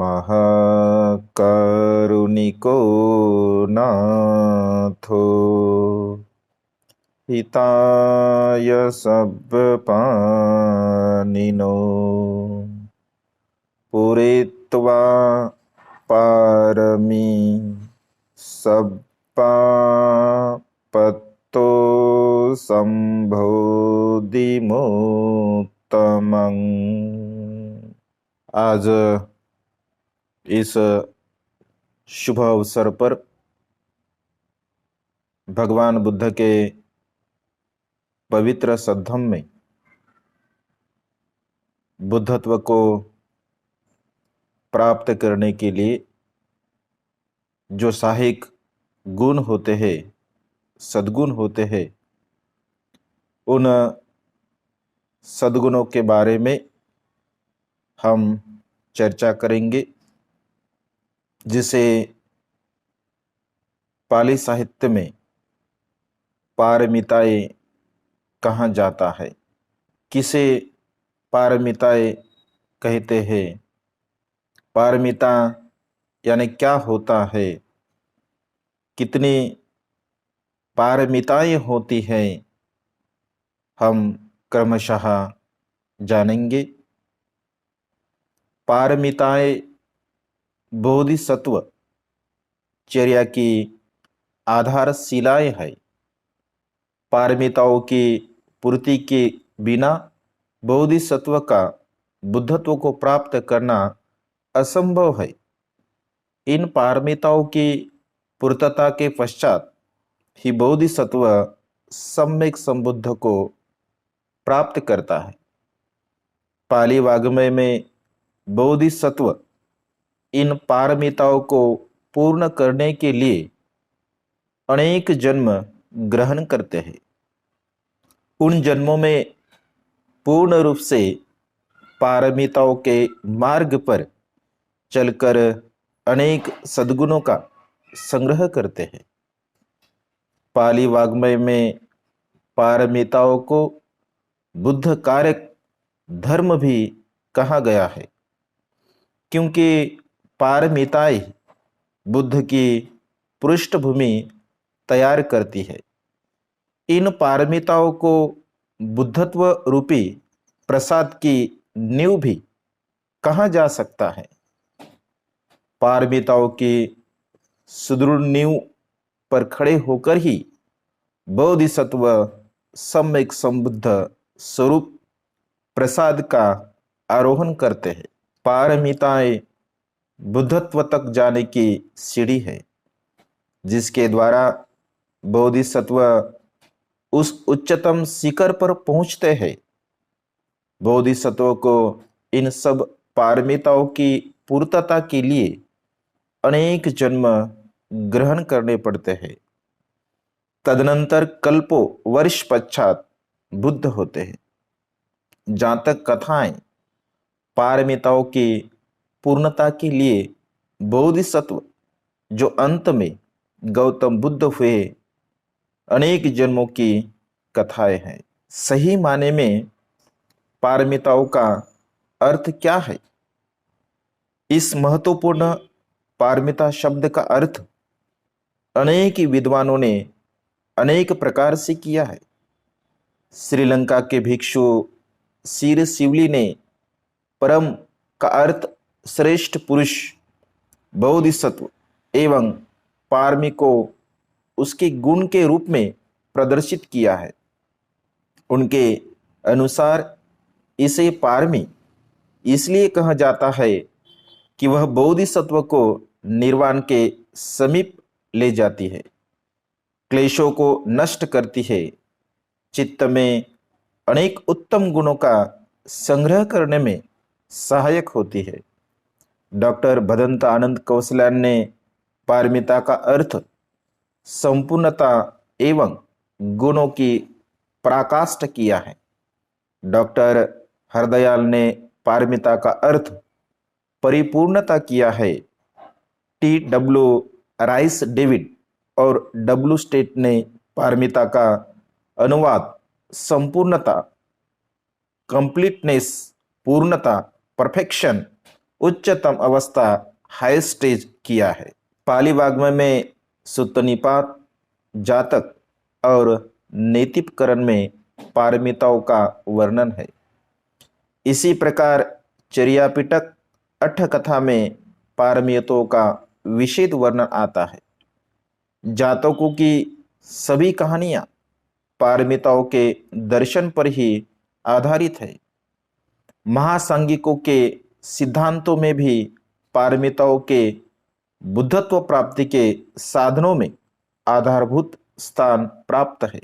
महाकरुणिको नाथो हिताय सब्बपानिनो पूरयित्वा पारमी सब्बापत्तो संबोधिमुत्तमं। आज इस शुभ अवसर पर भगवान बुद्ध के पवित्र सद्धम में बुद्धत्व को प्राप्त करने के लिए जो साहिक गुण होते हैं, सद्गुण होते हैं, उन सद्गुणों के बारे में हम चर्चा करेंगे, जिसे पाली साहित्य में पारमिताएं कहा जाता है। किसे पारमिताएं कहते हैं? पारमिता यानी क्या होता है? कितनी पारमिताएं होती हैं? हम क्रमशः जानेंगे। पारमिताएं बोधिसत्व चर्या की आधारशिलाएं है। पारमिताओं की पूर्ति के बिना बोधिसत्व का बुद्धत्व को प्राप्त करना असंभव है। इन पारमिताओं की पूर्तता के पश्चात ही बोधिसत्व सम्यक संबुद्ध को प्राप्त करता है। पाली वाग्मय में बोधिसत्व इन पारमिताओं को पूर्ण करने के लिए अनेक जन्म ग्रहण करते हैं। उन जन्मों में पूर्ण रूप से पारमिताओं के मार्ग पर चलकर अनेक सद्गुणों का संग्रह करते हैं। पाली वाग्मय में पारमिताओं को बुद्ध कारक धर्म भी कहा गया है, क्योंकि पारमिताएं बुद्ध की पृष्ठभूमि तैयार करती है। इन पारमिताओं को बुद्धत्व रूपी प्रसाद की नींव भी कहा जा सकता है। पारमिताओं की सुदृढ़ नींव पर खड़े होकर ही बोधिसत्व सम्यक संबुद्ध स्वरूप प्रसाद का आरोहण करते हैं। पारमिताएं बुद्धत्व तक जाने की सीढ़ी है, जिसके द्वारा बोधिसत्व उस उच्चतम शिखर पर पहुंचते हैं। बोधिसत्व को इन सब पारमिताओं की पूर्तता के लिए अनेक जन्म ग्रहण करने पड़ते हैं। तदनंतर कल्पों वर्ष पश्चात बुद्ध होते हैं। जहाँ तक कथाएं पारमिताओं की पूर्णता के लिए बोधिसत्व जो अंत में गौतम बुद्ध हुए, अनेक जन्मों की कथाएं हैं। सही माने में पारमिताओं का अर्थ क्या है? इस महत्वपूर्ण पारमिता शब्द का अर्थ अनेक विद्वानों ने अनेक प्रकार से किया है। श्रीलंका के भिक्षु सिर सिवली ने परम का अर्थ श्रेष्ठ पुरुष, बोधिसत्व एवं पारमी को उसके गुण के रूप में प्रदर्शित किया है। उनके अनुसार इसे पारमी इसलिए कहा जाता है कि वह बोधिसत्व को निर्वाण के समीप ले जाती है, क्लेशों को नष्ट करती है, चित्त में अनेक उत्तम गुणों का संग्रह करने में सहायक होती है। डॉक्टर भदंत आनंद कौशल्यान ने पारमिता का अर्थ संपूर्णता एवं गुणों की पराकाष्ठ किया है। डॉक्टर हरदयाल ने पारमिता का अर्थ परिपूर्णता किया है। T.W. राइस डेविड और W. स्टेट ने पारमिता का अनुवाद संपूर्णता, कंप्लीटनेस, पूर्णता, परफेक्शन उच्चतम अवस्था हाई स्टेज किया है। पाली वाग्मय में सुत्तनिपात, जातक और नेतिपकरण में पारमिताओं का वर्णन है। इसी प्रकार चर्या पिटक अट्ठ कथा में पारमितों का विशेष वर्णन आता है। जातकों की सभी कहानियां पारमिताओं के दर्शन पर ही आधारित है। महासांगिकों के सिद्धांतों में भी पारमिताओं के बुद्धत्व प्राप्ति के साधनों में आधारभूत स्थान प्राप्त है।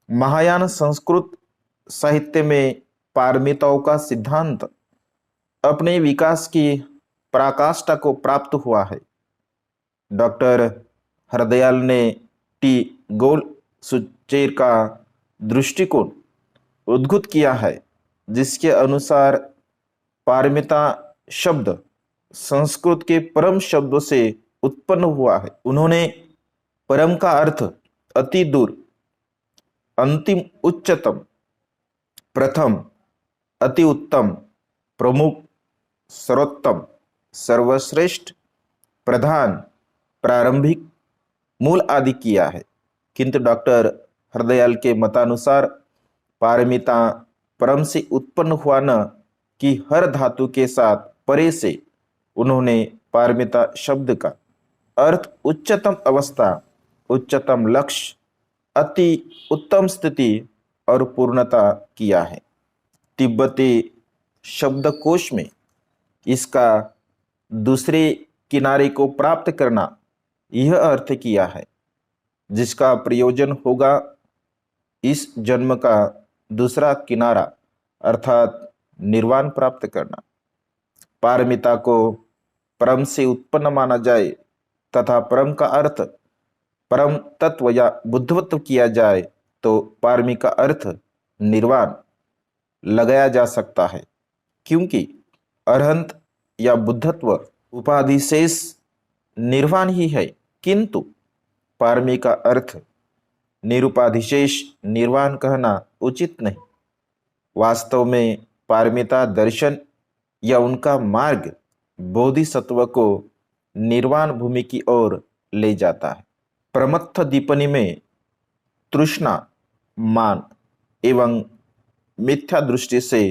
महायान संस्कृत साहित्य में पारमिताओं का सिद्धांत अपने विकास की पराकाष्ठा को प्राप्त हुआ है। डॉक्टर हरदयाल ने टी गोल सुचेर का दृष्टिकोण उद्घुत किया है, जिसके अनुसार पारमिता शब्द संस्कृत के परम शब्दों से उत्पन्न हुआ है। उन्होंने परम का अर्थ अति दूर, अंतिम, उच्चतम, प्रथम, अति उत्तम, प्रमुख, सर्वोत्तम, सर्वश्रेष्ठ, प्रधान, प्रारंभिक, मूल आदि किया है। किंतु डॉक्टर हरदयाल के मतानुसार पारमिता परम से उत्पन्न हुआ न कि हर धातु के साथ परे से उन्होंने पारमिता शब्द का अर्थ उच्चतम अवस्था, उच्चतम लक्ष्य, अति उत्तम स्थिति और पूर्णता किया है। तिब्बती शब्दकोश में इसका दूसरे किनारे को प्राप्त करना यह अर्थ किया है, जिसका प्रयोजन होगा इस जन्म का दूसरा किनारा अर्थात निर्वाण प्राप्त करना। पारमिता को परम से उत्पन्न माना जाए तथा परम का अर्थ परम तत्व या बुद्धत्व किया जाए तो पारमी का अर्थ निर्वाण लगाया जा सकता है, क्योंकि अरहंत या बुद्धत्व उपाधिशेष निर्वाण ही है, किंतु पारमी का अर्थ निरुपाधिशेष निर्वाण कहना उचित नहीं। वास्तव में पारमिता दर्शन या उनका मार्ग बोधिसत्व को निर्वाण भूमि की ओर ले जाता है। प्रमत्थ दीपनि में तृष्णा, मान एवं मिथ्या दृष्टि से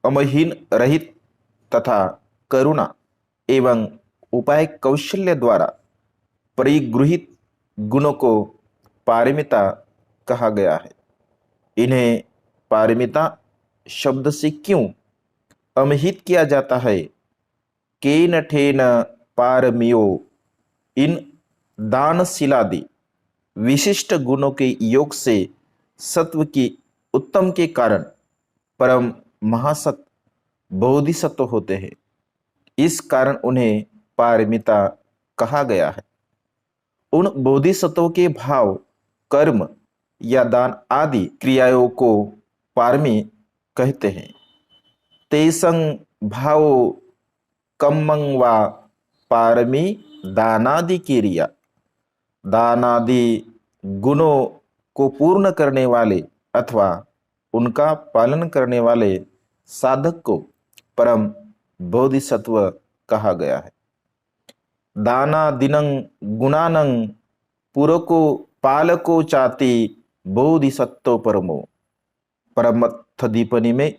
अमहीन रहित तथा करुणा एवं उपाय कौशल्य द्वारा परिगृहित गुणों को पारमिता कहा गया है। इन्हें पारमिता शब्द से क्यों अमहित किया जाता है? केन ठेन पारमियो, इन दानशीलादि विशिष्ट गुणों के योग से सत्व की उत्तम के कारण परम महासत बोधिसत्व होते हैं। इस कारण उन्हें पारमिता कहा गया है। उन बोधिसत्वों के भाव, कर्म या दान आदि क्रियाओं को पारमी कहते हैं। तेसंग भाव कम्मं वा पारमी दानादि क्रिया, दानादि गुणों को पूर्ण करने वाले अथवा उनका पालन करने वाले साधक को परम बोधिसत्व कहा गया है। दानादिनं गुणानं पुरको पालको चाति बोधिसत्व परमो। परमत्थ दीपनि में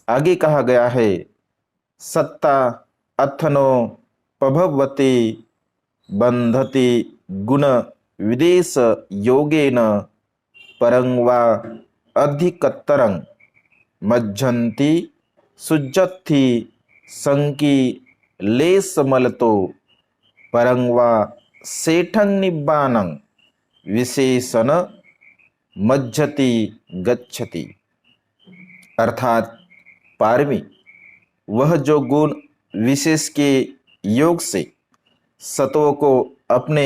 आगे कहा गया है, सत्ता अथनो पभवति बंधति गुण विदेश योगेन परं वा अधिकतरं मज्जन्ति सुज्जत्थि संकी लेसमलतो परं वा सेठं निब्बानं विशेषण मज्जति गच्छति। अर्थात पारमी वह जो गुण विशेष के योग से सत्वों को अपने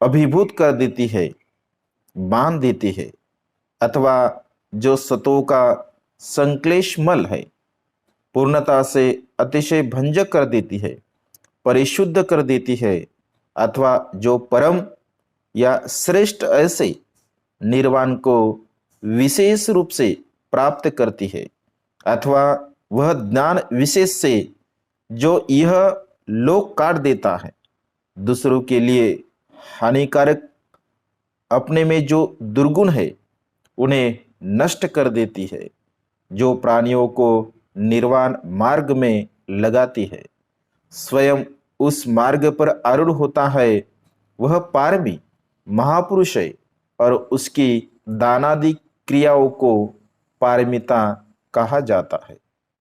अभिभूत कर देती है, बांध देती है, अथवा जो सत्वों का संक्लेशमल है, पूर्णता से अतिशय भंजक कर देती है, परिशुद्ध कर देती है, अथवा जो परम या श्रेष्ठ ऐसे निर्वाण को विशेष रूप से प्राप्त करती है, अथवा वह ज्ञान विशेष से जो यह लोक काट देता है, दूसरों के लिए हानिकारक, अपने में जो दुर्गुण है उन्हें नष्ट कर देती है, जो प्राणियों को निर्वाण मार्ग में लगाती है, स्वयं उस मार्ग पर आरूढ़ होता है, वह पारमी महापुरुष है और उसकी दानादि क्रियाओं को पारमिता कहा जाता है।